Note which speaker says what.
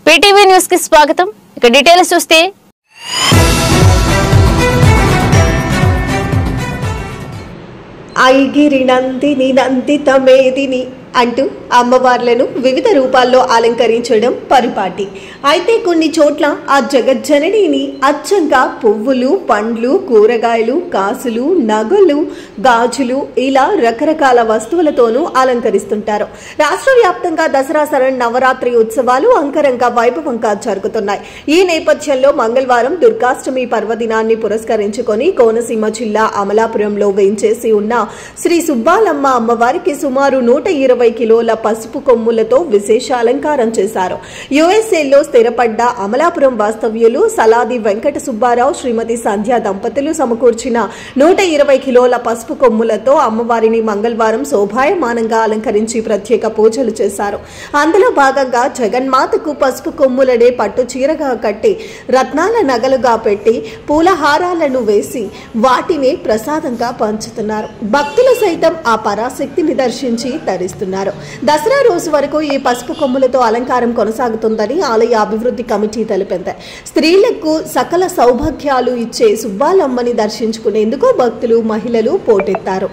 Speaker 1: PTV news కి స్వాగతం. ఇక డీటెయిల్స్ చూస్తే
Speaker 2: ఐగిరి నందిని నందిత మేదిని అంటూ అమ్మవార్లను వివిధ రూపాల్లో అలంకరించడం పరిపాటి. అయితే కొన్ని చోట్ల ఆ జగజ్జననిని అచ్చంగా పువ్వులు, పండ్లు, కూరగాయలు, కాసులు, నగలు, గాజులు ఇలా రకరకాల వస్తువులతోనూ అలంకరిస్తుంటారు. రాష్ట్ర వ్యాప్తంగా దసరా నవరాత్రి ఉత్సవాలు అంగరంగ వైభవంగా జరుగుతున్నాయి. ఈ నేపథ్యంలో మంగళవారం దుర్గాష్టమి పర్వదినాన్ని పురస్కరించుకొని కోనసీమ జిల్లా అమలాపురంలో వేంచేసి ఉన్న శ్రీ సుబ్బాలమ్మ అమ్మవారికి సుమారు 120 కిలోల పసుపు కొమ్ములతో విశేష అలంకారం చేశారు. యుఎస్ఏలో స్థిరపడ్డ అమలాపురం వాస్తవ్యులు సలాది వెంకట సుబ్బారావు, శ్రీమతి సంధ్య దంపతులు సమకూర్చిన 120 కిలోల పసుపు కొమ్ములతో అమ్మవారిని మంగళవారం శోభాయమానంగా అలంకరించి ప్రత్యేక పూజలు చేశారు. అందులో భాగంగా జగన్మాతకు పసుపు కొమ్ములనే పట్టు చీరగా కట్టి రత్నాల నగలుగా పెట్టి పూలహారాలను వేసి వాటిని ప్రసాదంగా పంచుతున్నారు. భక్తులు సైతం ఆ పరాశక్తిని దర్శించి తరిస్తున్నారు. దసరా రోజు వరకు ఈ పసుపు కొమ్ములతో అలంకారం కొనసాగుతుందని ఆలయ అభివృద్ధి కమిటీ తెలిపింది. స్త్రీలకు సకల సౌభాగ్యాలు ఇచ్చే సుబ్బాలమ్మని దర్శించుకునేందుకు భక్తులు, మహిళలు పోటెత్తారు.